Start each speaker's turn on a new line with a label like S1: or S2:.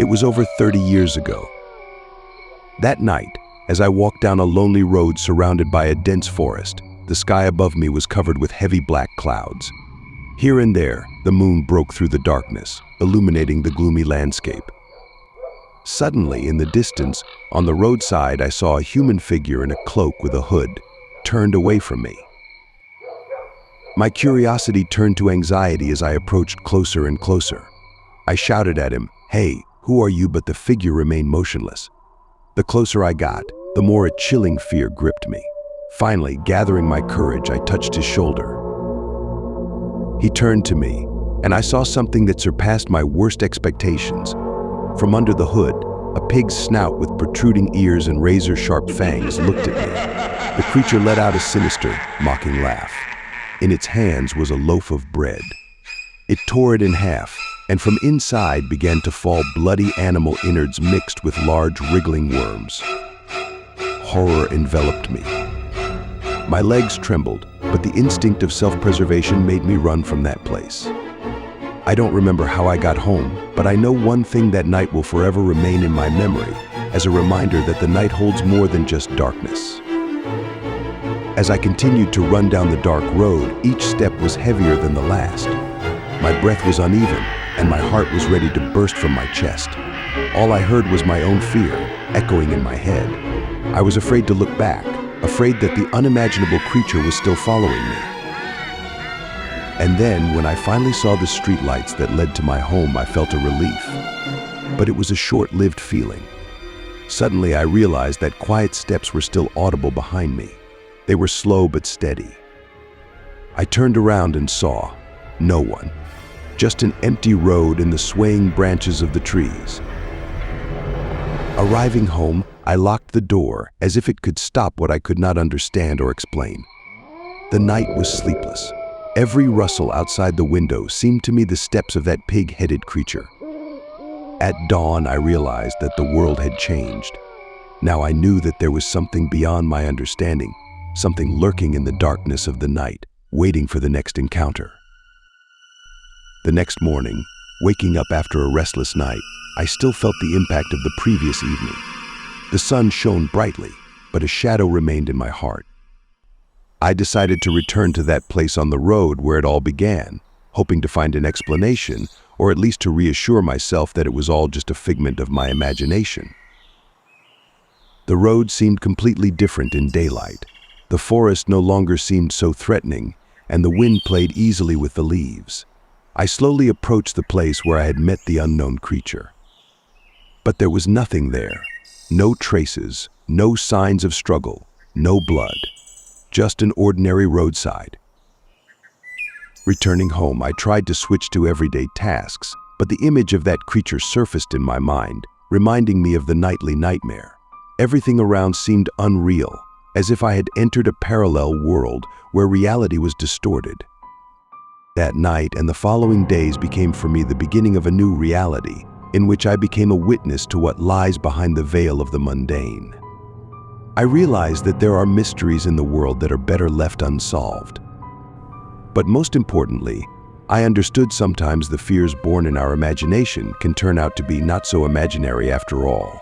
S1: was over 30 years ago. That night, as I walked down a lonely road surrounded by a dense forest, the sky above me was covered with heavy black clouds. Here and there, the moon broke through the darkness, illuminating the gloomy landscape. Suddenly, in the distance, on the roadside, I saw a human figure in a cloak with a hood, turned away from me. My curiosity turned to anxiety as I approached closer and closer. I shouted at him, "Hey, who are you?" But the figure remained motionless. The closer I got, the more a chilling fear gripped me. Finally, gathering my courage, I touched his shoulder. He turned to me, and I saw something that surpassed my worst expectations. From under the hood, a pig's snout with protruding ears and razor-sharp fangs looked at me. The creature let out a sinister, mocking laugh. In its hands was a loaf of bread. It tore it in half, and from inside began to fall bloody animal innards mixed with large wriggling worms. Horror enveloped me. My legs trembled, but the instinct of self-preservation made me run from that place. I don't remember how I got home, but I know one thing: that night will forever remain in my memory as a reminder that the night holds more than just darkness. As I continued to run down the dark road, each step was heavier than the last. My breath was uneven, and my heart was ready to burst from my chest. All I heard was my own fear, echoing in my head. I was afraid to look back, afraid that the unimaginable creature was still following me. And then, when I finally saw the streetlights that led to my home, I felt a relief. But it was a short-lived feeling. Suddenly, I realized that quiet steps were still audible behind me. They were slow but steady. I turned around and saw no one, just an empty road and the swaying branches of the trees. Arriving home, I locked the door as if it could stop what I could not understand or explain. The night was sleepless. Every rustle outside the window seemed to me the steps of that pig-headed creature. At dawn, I realized that the world had changed. Now I knew that there was something beyond my understanding, something lurking in the darkness of the night, waiting for the next encounter. The next morning, waking up after a restless night, I still felt the impact of the previous evening. The sun shone brightly, but a shadow remained in my heart. I decided to return to that place on the road where it all began, hoping to find an explanation, or at least to reassure myself that it was all just a figment of my imagination. The road seemed completely different in daylight. The forest no longer seemed so threatening, and the wind played easily with the leaves. I slowly approached the place where I had met the unknown creature. But there was nothing there. No traces, no signs of struggle, no blood. Just an ordinary roadside. Returning home, I tried to switch to everyday tasks, but the image of that creature surfaced in my mind, reminding me of the nightly nightmare. Everything around seemed unreal, as if I had entered a parallel world where reality was distorted. That night and the following days became for me the beginning of a new reality, in which I became a witness to what lies behind the veil of the mundane. I realized that there are mysteries in the world that are better left unsolved. But most importantly, I understood sometimes the fears born in our imagination can turn out to be not so imaginary after all.